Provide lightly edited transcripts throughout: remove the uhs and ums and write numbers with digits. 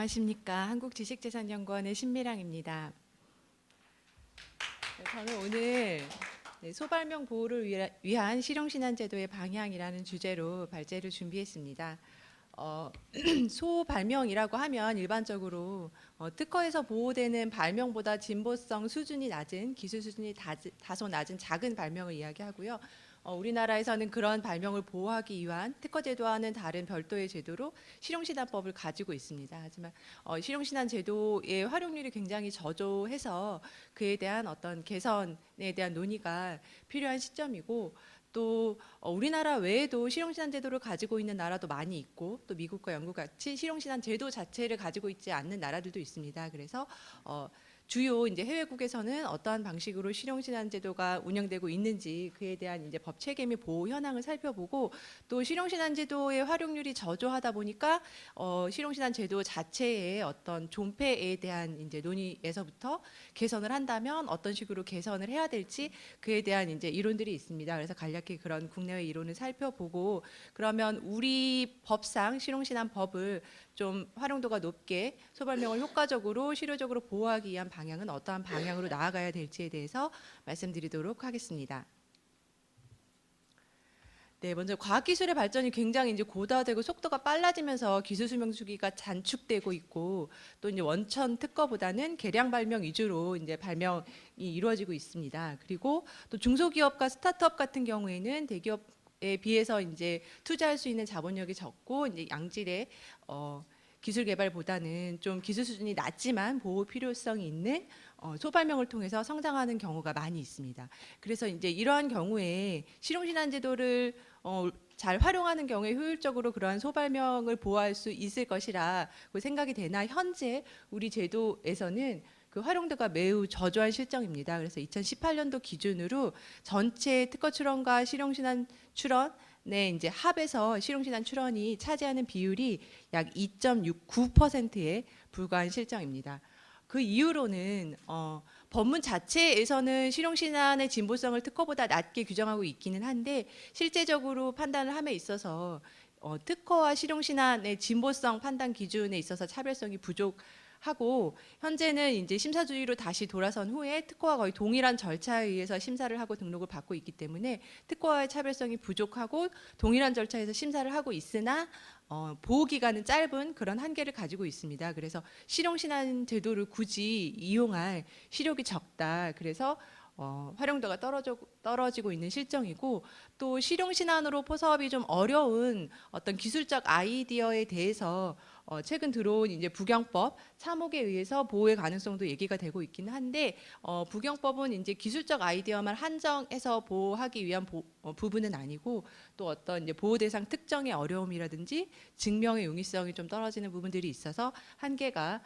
안녕하십니까. 한국지식재산연구원의 신미랑입니다. 저는 오늘 소발명 보호를 위한 실용신안제도의 방향이라는 주제로 발제를 준비했습니다. 소발명이라고 하면 일반적으로 특허에서 보호되는 발명보다 진보성 수준이 낮은, 기술 수준이 다소 낮은 작은 발명을 이야기하고요. 우리나라에서는 그런 발명을 보호하기 위한 특허제도와는 다른 별도의 제도로 실용신안법을 가지고 있습니다. 하지만 실용신안 제도의 활용률이 굉장히 저조해서 그에 대한 어떤 개선에 대한 논의가 필요한 시점이고, 또 우리나라 외에도 실용신안 제도를 가지고 있는 나라도 많이 있고, 또 미국과 영국 같이 실용신안 제도 자체를 가지고 있지 않는 나라들도 있습니다. 그래서 주요 이제 해외국에서는 어떠한 방식으로 실용신안 제도가 운영되고 있는지 그에 대한 이제 법 체계 및 보호 현황을 살펴보고, 또 실용신안 제도의 활용률이 저조하다 보니까 실용신안 제도 자체의 어떤 존폐에 대한 이제 논의에서부터 개선을 한다면 어떤 식으로 개선을 해야 될지 그에 대한 이제 이론들이 있습니다. 그래서 간략히 그런 국내외 이론을 살펴보고, 그러면 우리 법상 실용신안 법을 좀 활용도가 높게 소발명을 효과적으로 실효적으로 보호하기 위한 방향은 어떠한 방향으로 나아가야 될지에 대해서 말씀드리도록 하겠습니다. 네, 먼저 과학기술의 발전이 굉장히 이제 고도화되고 속도가 빨라지면서 기술 수명 주기가 단축되고 있고, 또 이제 원천 특허보다는 개량 발명 위주로 이제 발명이 이루어지고 있습니다. 그리고 또 중소기업과 스타트업 같은 경우에는 대기업에 비해서 이제 투자할 수 있는 자본력이 적고, 이제 양질의 기술 개발보다는 좀 기술 수준이 낮지만 보호 필요성이 있는 소발명을 통해서 성장하는 경우가 많이 있습니다. 그래서 이제 이러한 경우에 실용신안 제도를 잘 활용하는 경우에 효율적으로 그러한 소발명을 보호할 수 있을 것이라고 생각이 되나, 현재 우리 제도에서는 그 활용도가 매우 저조한 실정입니다. 그래서 2018년도 기준으로 전체 특허 출원과 실용신안 출원 이제 합해서 실용신안 출원이 차지하는 비율이 약 2.69%에 불과한 실정입니다. 그 이유로는 법문 자체에서는 실용신안의 진보성을 특허보다 낮게 규정하고 있기는 한데, 실제적으로 판단을 함에 있어서 특허와 실용신안의 진보성 판단 기준에 있어서 차별성이 부족하고, 현재는 이제 심사주의로 다시 돌아선 후에 특허와 거의 동일한 절차에 의해서 심사를 하고 등록을 받고 있기 때문에 특허와의 차별성이 부족하고 동일한 절차에서 심사를 하고 있으나 보호기간은 짧은 그런 한계를 가지고 있습니다. 그래서 실용신안 제도를 굳이 이용할 시력이 적다. 그래서 활용도가 떨어지고 있는 실정이고, 또 실용신안으로 포섭이 좀 어려운 어떤 기술적 아이디어에 대해서 최근 들어온 이제 부경법 차목에 의해서 보호의 가능성도 얘기가 되고 있기는 한데, 부경법은 이제 기술적 아이디어만 한정해서 보호하기 위한 부분은 아니고, 또 어떤 이제 보호 대상 특정의 어려움이라든지 증명의 용이성이 좀 떨어지는 부분들이 있어서 한계가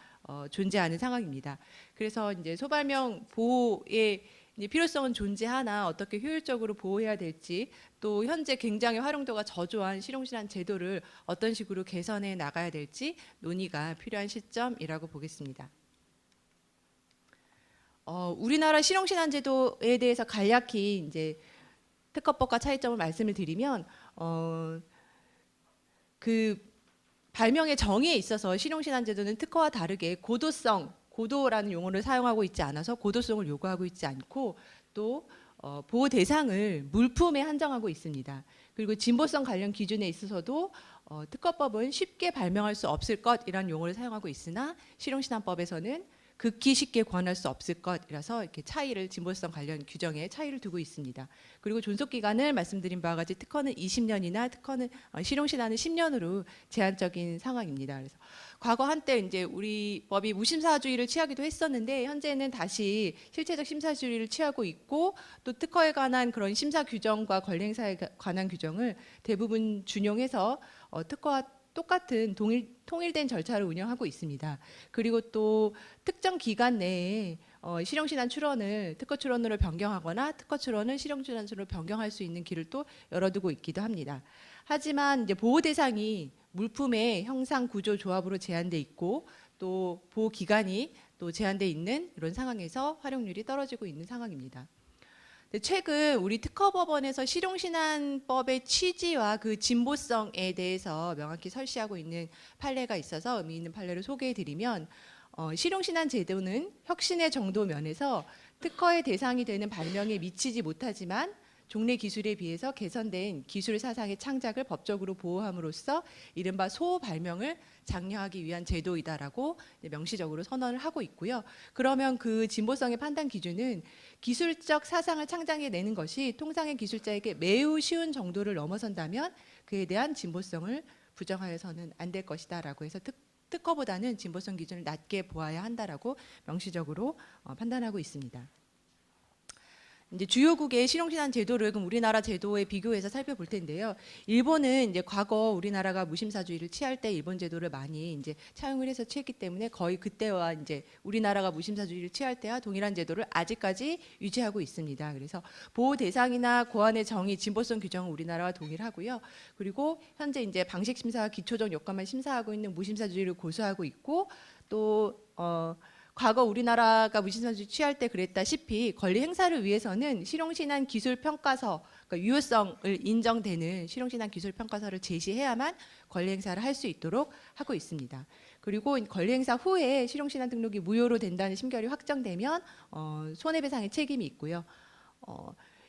존재하는 상황입니다. 그래서 이제 소발명 보호의 이제 필요성은 존재하나 어떻게 효율적으로 보호해야 될지, 또 현재 굉장히 활용도가 저조한 실용신안 제도를 어떤 식으로 개선해 나가야 될지 논의가 필요한 시점이라고 보겠습니다. 우리나라 실용신안 제도에 대해서 간략히 이제 특허법과 차이점을 말씀을 드리면, 그 발명의 정의에 있어서 실용신안 제도는 특허와 다르게 고도라는 용어를 사용하고 있지 않아서 고도성을 요구하고 있지 않고, 또 보호 대상을 물품에 한정하고 있습니다. 그리고 진보성 관련 기준에 있어서도 특허법은 쉽게 발명할 수 없을 것이라는 용어를 사용하고 있으나, 실용신안법에서는 극히 쉽게 구현할 수 없을 것이라서 이렇게 차이를, 진보성 관련 규정에 차이를 두고 있습니다. 그리고 존속 기간을 말씀드린 바와 같이 특허는 20년이나 실용신안은 10년으로 제한적인 상황입니다. 그래서 과거 한때 이제 우리 법이 무심사주의를 취하기도 했었는데, 현재는 다시 실체적 심사주의를 취하고 있고, 또 특허에 관한 그런 심사 규정과 권리 행사에 관한 규정을 대부분 준용해서 특허와 똑같은 통일된 절차를 운영하고 있습니다. 그리고 또 특정 기간 내에 실용신안 출원을 특허 출원으로 변경하거나 특허 출원을 실용신안 출원으로 변경할 수 있는 길을 또 열어두고 있기도 합니다. 하지만 이제 보호 대상이 물품의 형상 구조 조합으로 제한돼 있고, 또 보호 기간이 또 제한돼 있는 이런 상황에서 활용률이 떨어지고 있는 상황입니다. 최근 우리 특허법원에서 실용신안법의 취지와 그 진보성에 대해서 명확히 설시하고 있는 판례가 있어서 의미 있는 판례를 소개해드리면 실용신안 제도는 혁신의 정도 면에서 특허의 대상이 되는 발명에 미치지 못하지만 종래 기술에 비해서 개선된 기술 사상의 창작을 법적으로 보호함으로써 이른바 소발명을 장려하기 위한 제도이다라고 명시적으로 선언을 하고 있고요. 그러면 그 진보성의 판단 기준은 기술적 사상을 창작해내는 것이 통상의 기술자에게 매우 쉬운 정도를 넘어선다면 그에 대한 진보성을 부정하여서는 안 될 것이다라고 해서 특허보다는 진보성 기준을 낮게 보아야 한다라고 명시적으로 판단하고 있습니다. 이제 주요국의 실용신안 제도를 그럼 우리나라 제도에 비교해서 살펴볼 텐데요. 일본은 이제 과거 우리나라가 무심사주의를 취할 때 일본 제도를 많이 이제 차용을 해서 취했기 때문에 거의 그때와 이제 우리나라가 무심사주의를 취할 때와 동일한 제도를 아직까지 유지하고 있습니다. 그래서 보호 대상이나 고안의 정의, 진보성 규정은 우리나라와 동일하고요. 그리고 현재 이제 방식 심사와 기초적 요건만 심사하고 있는 무심사주의를 고수하고 있고 또 과거 우리나라가 무신사주의 취할 때 그랬다시피 권리 행사를 위해서는 실용신안 기술평가서, 그러니까 유효성을 인정되는 실용신안 기술평가서를 제시해야만 권리 행사를 할 수 있도록 하고 있습니다. 그리고 권리 행사 후에 실용신안 등록이 무효로 된다는 심결이 확정되면 손해배상의 책임이 있고요.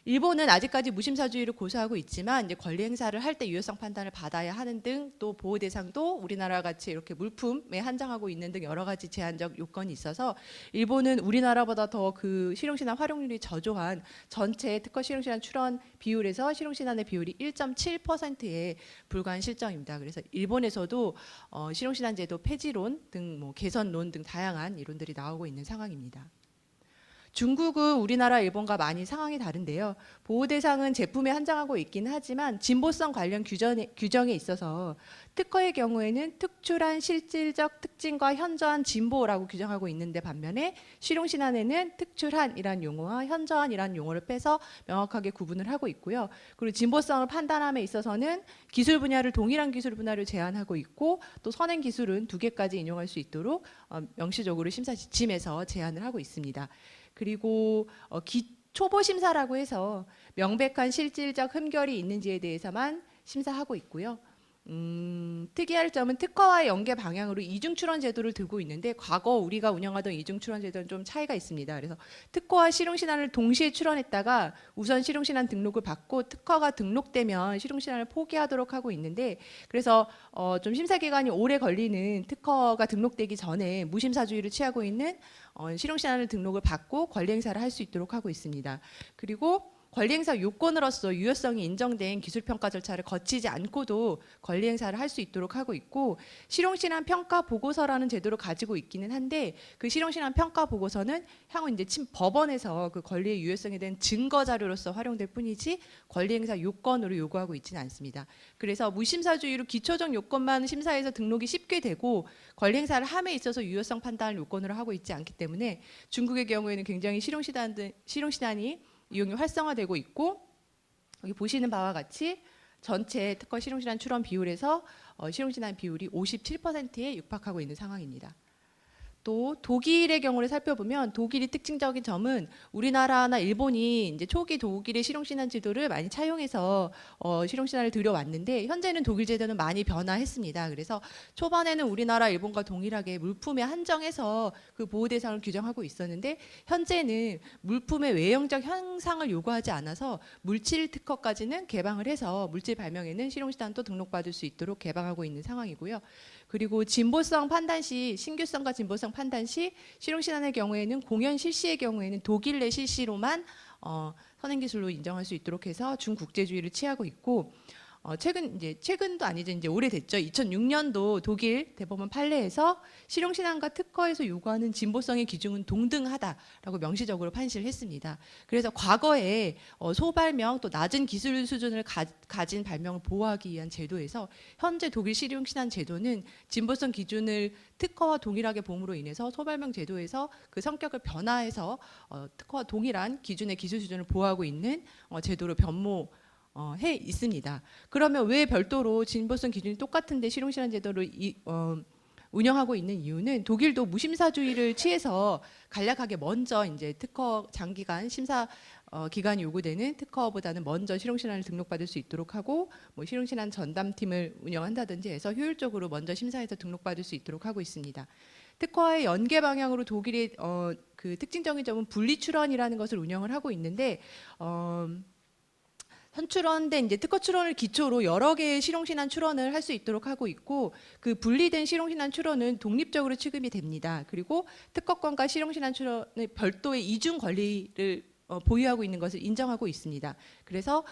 일본은 아직까지 무심사주의를 고수하고 있지만 이제 권리 행사를 할 때 유효성 판단을 받아야 하는 등 또 보호 대상도 우리나라 같이 이렇게 물품에 한정하고 있는 등 여러 가지 제한적 요건이 있어서 일본은 우리나라보다 더 그 실용신안 활용률이 저조한 전체 특허 실용신안 출원 비율에서 실용신안의 비율이 1.7%에 불과한 실정입니다. 그래서 일본에서도 실용신안 제도 폐지론 등 뭐 개선론 등 다양한 이론들이 나오고 있는 상황입니다. 중국은 우리나라, 일본과 많이 상황이 다른데요. 보호 대상은 제품에 한정하고 있긴 하지만 진보성 관련 규정에 있어서 특허의 경우에는 특출한 실질적 특징과 현저한 진보라고 규정하고 있는데 반면에 실용신안에는 특출한이란 용어와 현저한이란 용어를 빼서 명확하게 구분을 하고 있고요. 그리고 진보성을 판단함에 있어서는 기술 분야를 동일한 기술 분야를 제한하고 있고 또 선행 기술은 2개까지 인용할 수 있도록 명시적으로 심사 지침에서 제한을 하고 있습니다. 그리고 초보 심사라고 해서 명백한 실질적 흠결이 있는지에 대해서만 심사하고 있고요. 특이할 점은 특허와의 연계 방향으로 이중 출원 제도를 두고 있는데 과거 우리가 운영하던 이중 출원 제도는 좀 차이가 있습니다. 그래서 특허와 실용신안을 동시에 출원했다가 우선 실용신안 등록을 받고 특허가 등록되면 실용신안을 포기하도록 하고 있는데 그래서 좀 심사 기간이 오래 걸리는 특허가 등록되기 전에 무심사주의를 취하고 있는 실용신안을 등록을 받고 권리 행사를 할 수 있도록 하고 있습니다. 그리고 권리 행사 요건으로서 유효성이 인정된 기술평가 절차를 거치지 않고도 권리 행사를 할 수 있도록 하고 있고 실용신안 평가 보고서라는 제도를 가지고 있기는 한데 그 실용신안 평가 보고서는 향후 이제 법원에서 그 권리의 유효성에 대한 증거 자료로서 활용될 뿐이지 권리 행사 요건으로 요구하고 있지는 않습니다. 그래서 무심사주의로 기초적 요건만 심사해서 등록이 쉽게 되고 권리 행사를 함에 있어서 유효성 판단을 요건으로 하고 있지 않기 때문에 중국의 경우에는 굉장히 실용신안이 이용이 활성화되고 있고 여기 보시는 바와 같이 전체 특허 실용신안 출원 비율에서 실용신안 비율이 57%에 육박하고 있는 상황입니다. 또 독일의 경우를 살펴보면 독일이 특징적인 점은 우리나라나 일본이 이제 초기 독일의 실용신안 제도를 많이 차용해서 실용신안을 들여왔는데 현재는 독일 제도는 많이 변화했습니다. 그래서 초반에는 우리나라, 일본과 동일하게 물품에 한정해서 그 보호 대상을 규정하고 있었는데 현재는 물품의 외형적 형상을 요구하지 않아서 물질 특허까지는 개방을 해서 물질 발명에는 실용신안도 등록받을 수 있도록 개방하고 있는 상황이고요. 그리고 진보성 판단 시 신규성과 진보성 판단 시 실용신안의 경우에는 공연 실시의 경우에는 독일 내 실시로만 선행기술로 인정할 수 있도록 해서 준국제주의를 취하고 있고 최근도 아니죠. 이제 오래됐죠. 2006년도 독일 대법원 판례에서 실용신안과 특허에서 요구하는 진보성의 기준은 동등하다라고 명시적으로 판시를 했습니다. 그래서 과거에 소발명 또 낮은 기술 수준을 가진 발명을 보호하기 위한 제도에서 현재 독일 실용신안 제도는 진보성 기준을 특허와 동일하게 봄으로 인해서 소발명 제도에서 그 성격을 변화해서 특허와 동일한 기준의 기술 수준을 보호하고 있는 제도로 해 있습니다. 그러면 왜 별도로 진보성 기준이 똑같은데 실용신안 제도를 운영하고 있는 이유는 독일도 무심사주의를 취해서 간략하게 먼저 이제 특허 장기간 심사 기간이 요구되는 특허보다는 먼저 실용신안을 등록받을 수 있도록 하고 뭐 실용신안 전담팀을 운영한다든지 해서 효율적으로 먼저 심사해서 등록받을 수 있도록 하고 있습니다. 특허의 연계 방향으로 독일의 그 특징적인 점은 분리 출원이라는 것을 운영을 하고 있는데 선출원된 이제 특허 출원을 기초로 여러 개의 실용신안 출원을 할 수 있도록 하고 있고 그 분리된 실용신안 출원은 독립적으로 취급이 됩니다. 그리고 특허권과 실용신안 출원의 별도의 이중 권리를 보유하고 있는 것을 인정하고 있습니다. 그래서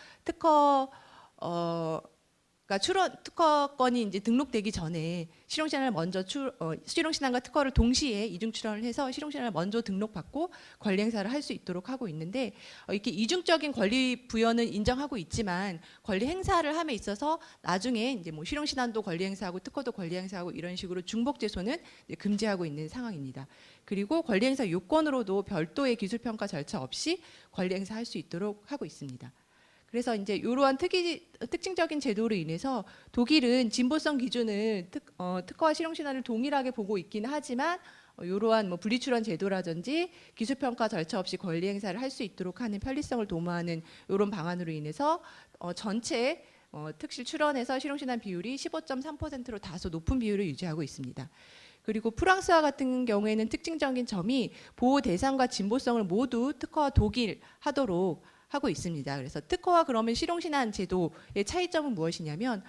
특허권이 이제 등록되기 전에 실용신안을 먼저 실용신안과 특허를 동시에 이중 출원을 해서 실용신안을 먼저 등록받고 권리 행사를 할 수 있도록 하고 있는데 이렇게 이중적인 권리 부여는 인정하고 있지만 권리 행사를 함에 있어서 나중에 이제 뭐 실용신안도 권리 행사하고 특허도 권리 행사하고 이런 식으로 중복제소는 금지하고 있는 상황입니다. 그리고 권리 행사 요건으로도 별도의 기술평가 절차 없이 권리 행사할 수 있도록 하고 있습니다. 그래서 이제 이러한 특징적인 제도로 인해서 독일은 진보성 기준을 특허와 실용신안을 동일하게 보고 있긴 하지만 이러한 뭐 분리출원 제도라든지 기술평가 절차 없이 권리 행사를 할 수 있도록 하는 편리성을 도모하는 이런 방안으로 인해서 전체 특실 출원에서 실용신안 비율이 15.3%로 다소 높은 비율을 유지하고 있습니다. 그리고 프랑스와 같은 경우에는 특징적인 점이 보호 대상과 진보성을 모두 특허와 동일하도록 하고 있습니다. 그래서 특허와 그러면 실용신안 제도의 차이점은 무엇이냐면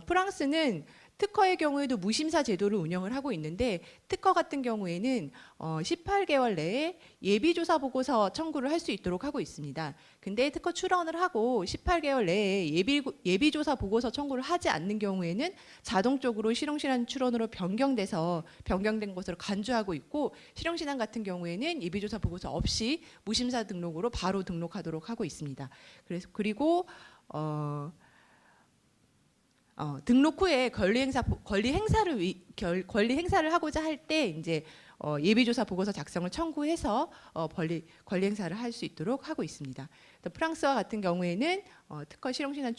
프랑스는 특허의 경우에도 무심사 제도를 운영을 하고 있는데 특허 같은 경우에는 18개월 내에 예비조사 보고서 청구를 할 수 있도록 하고 있습니다. 근데 특허 출원을 하고 18개월 내에 예비조사 보고서 청구를 하지 않는 경우에는 자동적으로 실용신안 출원으로 변경된 것으로 간주하고 있고 실용신안 같은 경우에는 예비조사 보고서 없이 무심사 등록으로 바로 등록하도록 하고 있습니다. 그리고 등록 후에 권리 행사를 하고자 할 때 이제 예비조사 보고서 작성을 청구해서 권리 행사를 할 수 있도록 하고 있습니다. 프랑스와 같은 경우에는 특허 실용신안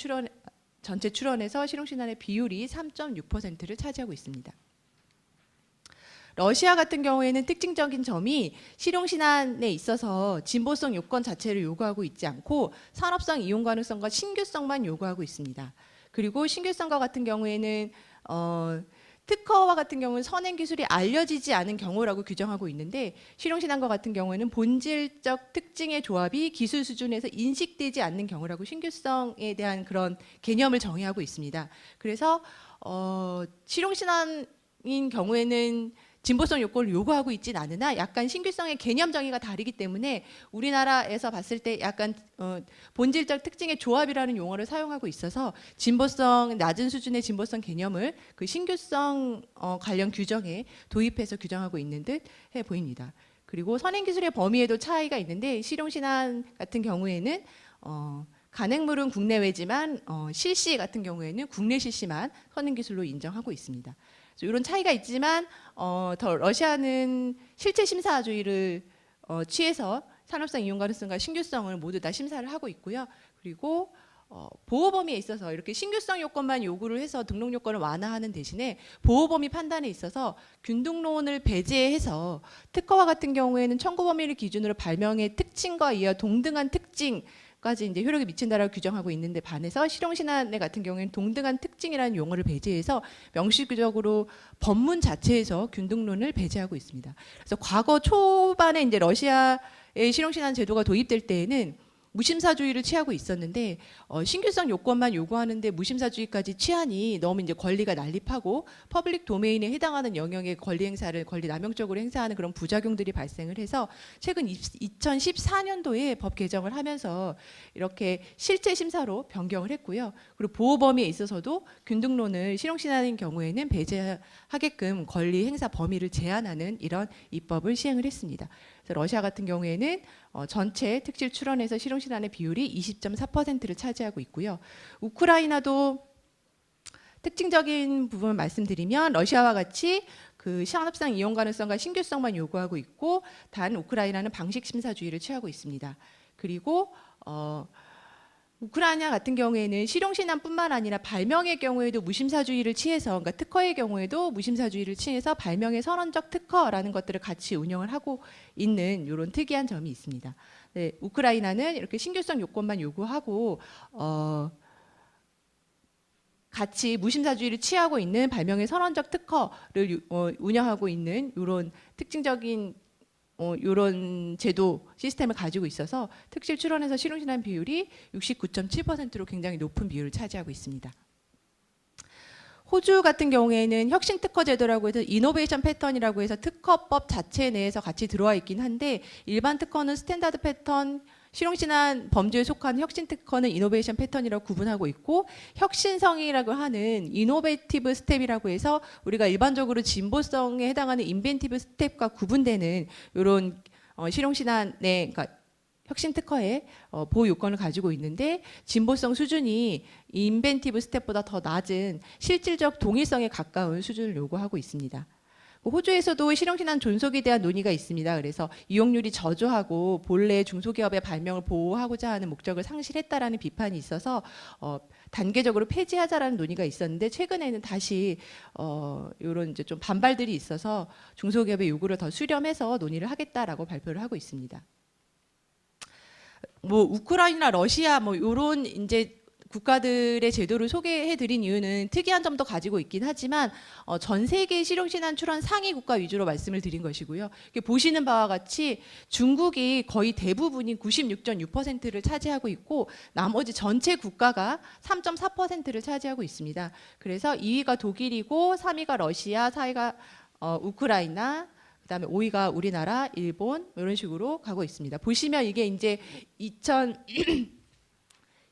전체 출원에서 실용신안의 비율이 3.6%를 차지하고 있습니다. 러시아 같은 경우에는 특징적인 점이 실용신안에 있어서 진보성 요건 자체를 요구하고 있지 않고 산업성 이용 가능성과 신규성만 요구하고 있습니다. 그리고 신규성과 같은 경우에는 특허와 같은 경우는 선행 기술이 알려지지 않은 경우라고 규정하고 있는데 실용신안과 같은 경우에는 본질적 특징의 조합이 기술 수준에서 인식되지 않는 경우라고 신규성에 대한 그런 개념을 정의하고 있습니다. 그래서 실용신안인 경우에는 진보성 요건을 요구하고 있진 않으나 약간 신규성의 개념 정의가 다르기 때문에 우리나라에서 봤을 때 약간 본질적 특징의 조합이라는 용어를 사용하고 있어서 진보성 낮은 수준의 진보성 개념을 그 신규성 관련 규정에 도입해서 규정하고 있는 듯 해 보입니다. 그리고 선행기술의 범위에도 차이가 있는데 실용신안 같은 경우에는 간행물은 국내외지만 실시 같은 경우에는 국내 실시만 선행기술로 인정하고 있습니다. 이런 차이가 있지만 더 러시아는 실체 심사주의를 취해서 산업성 이용 가능성과 신규성을 모두 다 심사를 하고 있고요. 그리고 보호 범위에 있어서 이렇게 신규성 요건만 요구를 해서 등록 요건을 완화하는 대신에 보호 범위 판단에 있어서 균등론을 배제해서 특허와 같은 경우에는 청구 범위를 기준으로 발명의 특징과 이와 동등한 특징 까지 이제 효력이 미친다라고 규정하고 있는데 반해서 실용신안 같은 경우에는 동등한 특징이라는 용어를 배제해서 명시적으로 법문 자체에서 균등론을 배제하고 있습니다. 그래서 과거 초반에 이제 러시아의 실용신안 제도가 도입될 때에는 무심사주의를 취하고 있었는데 신규성 요건만 요구하는데 무심사주의까지 취하니 너무 이제 권리가 난립하고 퍼블릭 도메인에 해당하는 영역의 권리 행사를 권리 남용적으로 행사하는 그런 부작용들이 발생을 해서 최근 2014년도에 법 개정을 하면서 이렇게 실제 심사로 변경을 했고요. 그리고 보호 범위에 있어서도 균등론을 실용신안인 경우에는 배제하게끔 권리 행사 범위를 제한하는 이런 입법을 시행을 했습니다. 그래서 러시아 같은 경우에는 전체 특실 출원에서 실용신안의 비율이 20.4%를 차지하고 있고요. 우크라이나도 특징적인 부분을 말씀드리면 러시아와 같이 그 산업상 이용 가능성과 신규성만 요구하고 있고 단 우크라이나는 방식 심사주의를 취하고 있습니다. 그리고 우크라이나 같은 경우에는 실용신안뿐만 아니라 발명의 경우에도 무심사주의를 취해서, 그러니까 특허의 경우에도 무심사주의를 취해서 발명의 선언적 특허라는 것들을 같이 운영을 하고 있는 이런 특이한 점이 있습니다. 네, 우크라이나는 이렇게 신규성 요건만 요구하고 같이 무심사주의를 취하고 있는 발명의 선언적 특허를 운영하고 있는 이런 특징적인 이런 제도 시스템을 가지고 있어서 특실 출원에서 실용신안 비율이 69.7%로 굉장히 높은 비율을 차지하고 있습니다. 호주 같은 경우에는 혁신 특허 제도라고 해서 이노베이션 패턴이라고 해서 특허법 자체 내에서 같이 들어와 있긴 한데, 일반 특허는 스탠다드 패턴, 실용신안 범주에 속한 혁신 특허는 이노베이션 패턴이라고 구분하고 있고, 혁신성이라고 하는 이노베이티브 스텝이라고 해서 우리가 일반적으로 진보성에 해당하는 인벤티브 스텝과 구분되는 이런 실용신안의, 그러니까 혁신 특허의 보호 요건을 가지고 있는데, 진보성 수준이 인벤티브 스텝보다 더 낮은 실질적 동일성에 가까운 수준을 요구하고 있습니다. 호주에서도 실용신안 존속에 대한 논의가 있습니다. 그래서 이용률이 저조하고 본래 중소기업의 발명을 보호하고자 하는 목적을 상실했다라는 비판이 있어서 단계적으로 폐지하자라는 논의가 있었는데, 최근에는 다시 이런 이제 좀 반발들이 있어서 중소기업의 요구를 더 수렴해서 논의를 하겠다라고 발표를 하고 있습니다. 뭐 우크라이나, 러시아 뭐 이런 이제 국가들의 제도를 소개해드린 이유는 특이한 점도 가지고 있긴 하지만 전 세계 실용신안 출원 상위 국가 위주로 말씀을 드린 것이고요. 보시는 바와 같이 중국이 거의 대부분이 96.6%를 차지하고 있고, 나머지 전체 국가가 3.4%를 차지하고 있습니다. 그래서 2위가 독일이고 3위가 러시아, 4위가 우크라이나, 그다음에 5위가 우리나라, 일본 이런 식으로 가고 있습니다. 보시면 이게 이제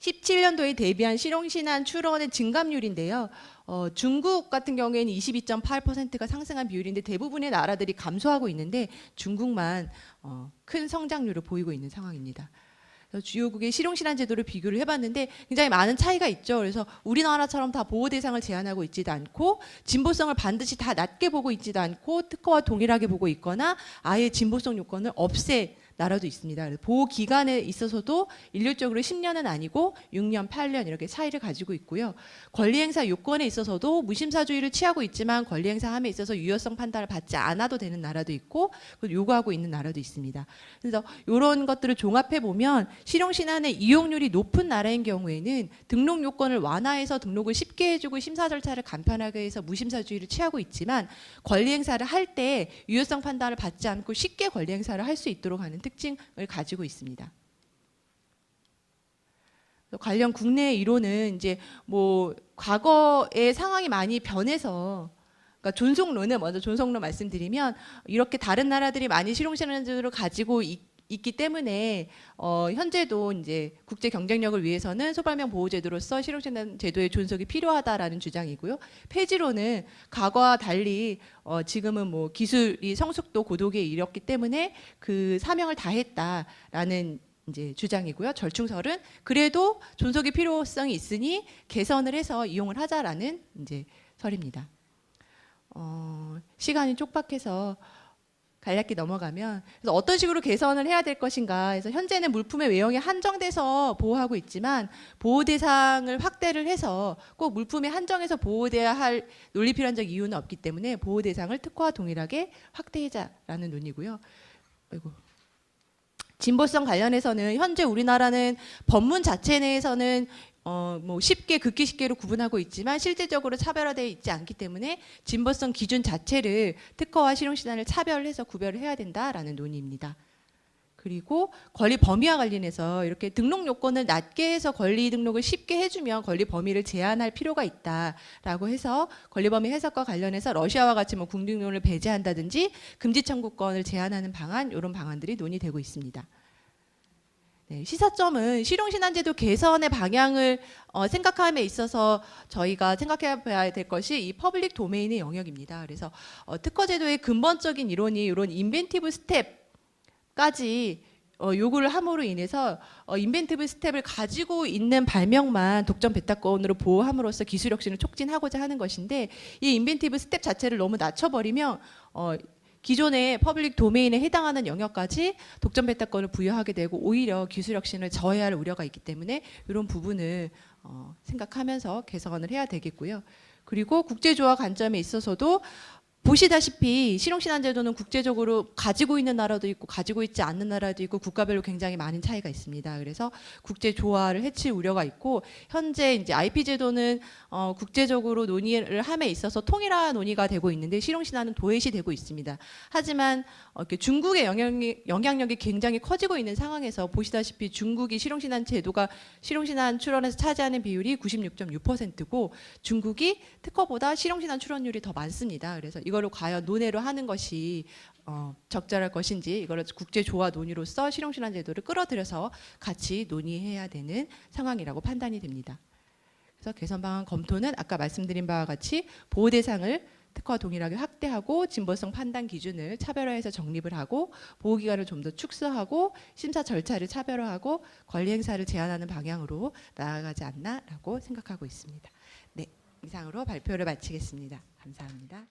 2017년도에 대비한 실용신안 출원의 증감률인데요. 중국 같은 경우에는 22.8%가 상승한 비율인데, 대부분의 나라들이 감소하고 있는데 중국만 큰 성장률을 보이고 있는 상황입니다. 주요국의 실용신안 제도를 비교를 해봤는데 굉장히 많은 차이가 있죠. 그래서 우리나라처럼 다 보호 대상을 제한하고 있지도 않고, 진보성을 반드시 다 낮게 보고 있지도 않고, 특허와 동일하게 보고 있거나 아예 진보성 요건을 없애 나라도 있습니다. 보호 기간에 있어서도 일률적으로 10년은 아니고 6년, 8년 이렇게 차이를 가지고 있고요. 권리 행사 요건에 있어서도 무심사주의를 취하고 있지만 권리 행사함에 있어서 유효성 판단을 받지 않아도 되는 나라도 있고, 요구하고 있는 나라도 있습니다. 그래서 이런 것들을 종합해 보면 실용신안의 이용률이 높은 나라인 경우에는 등록 요건을 완화해서 등록을 쉽게 해주고 심사 절차를 간편하게 해서 무심사주의를 취하고 있지만, 권리 행사를 할 때 유효성 판단을 받지 않고 쉽게 권리 행사를 할 수 있도록 하는 특징을 가지고 있습니다. 관련 국내 이론은 이제 뭐 과거의 상황이 많이 변해서, 그러니까 존속론은 먼저 존속론 말씀드리면, 이렇게 다른 나라들이 많이 실용신안제도를 가지고 있기 때문에 현재도 이제 국제 경쟁력을 위해서는 소발명 보호 제도로서 실용신안 제도의 존속이 필요하다라는 주장이고요. 폐지론은 과거와 달리 지금은 뭐 기술이 성숙도 고도기에 이뤘기 때문에 그 사명을 다했다라는 이제 주장이고요. 절충설은 그래도 존속의 필요성이 있으니 개선을 해서 이용을 하자라는 이제 설입니다. 시간이 촉박해서 간략히 넘어가면, 그래서 어떤 식으로 개선을 해야 될 것인가 해서, 현재는 물품의 외형이 한정돼서 보호하고 있지만 보호 대상을 확대를 해서 꼭 물품에 한정해서 보호돼야 할 논리 필연적 이유는 없기 때문에 보호 대상을 특허와 동일하게 확대하자라는 논의고요. 아이고. 진보성 관련해서는 현재 우리나라는 법문 자체 내에서는 뭐 쉽게, 극히 쉽게로 구분하고 있지만 실제적으로 차별화되어 있지 않기 때문에 진보성 기준 자체를 특허와 실용신안을 차별해서 구별을 해야 된다라는 논의입니다. 그리고 권리 범위와 관련해서 이렇게 등록 요건을 낮게 해서 권리 등록을 쉽게 해주면 권리 범위를 제한할 필요가 있다라고 해서 권리 범위 해석과 관련해서 러시아와 같이 뭐 궁등론을 배제한다든지 금지 청구권을 제한하는 방안, 이런 방안들이 논의되고 있습니다. 네, 시사점은 실용신안제도 개선의 방향을 생각함에 있어서 저희가 생각해 봐야 될 것이 이 퍼블릭 도메인의 영역입니다. 그래서 특허제도의 근본적인 이론이 이런 인벤티브 스텝까지 요구를 함으로 인해서 인벤티브 스텝을 가지고 있는 발명만 독점 배타권으로 보호함으로써 기술 혁신을 촉진하고자 하는 것인데, 이 인벤티브 스텝 자체를 너무 낮춰버리면 기존의 퍼블릭 도메인에 해당하는 영역까지 독점 배타권을 부여하게 되고 오히려 기술 혁신을 저해할 우려가 있기 때문에 이런 부분을 생각하면서 개선을 해야 되겠고요. 그리고 국제조화 관점에 있어서도 보시다시피 실용신한제도는 국제적으로 가지고 있는 나라도 있고 가지고 있지 않는 나라도 있고 국가별로 굉장히 많은 차이가 있습니다. 그래서 국제 조화를 해칠 우려가 있고 현재 이제 IP 제도는 국제적으로 논의를 함에 있어서 통일화 논의가 되고 있는데 실용신한은 도외시 되고 있습니다. 하지만 이렇게 중국의 영향력이 굉장히 커지고 있는 상황에서 보시다시피 중국이 실용신한 제도가 실용신한 출원에서 차지하는 비율이 96.6%고 중국이 특허보다 실용신한 출원율이 더 많습니다. 그래서 이거를 과연 논외로 하는 것이 적절할 것인지 이거를 국제조화 논의로서 실용신한 제도를 끌어들여서 같이 논의해야 되는 상황이라고 판단이 됩니다. 그래서 개선 방안 검토는 아까 말씀드린 바와 같이 보호 대상을 특허와 동일하게 확대하고 진보성 판단 기준을 차별화해서 정립을 하고 보호 기간을 좀 더 축소하고 심사 절차를 차별화하고 권리 행사를 제한하는 방향으로 나아가지 않나라고 생각하고 있습니다. 네, 이상으로 발표를 마치겠습니다. 감사합니다.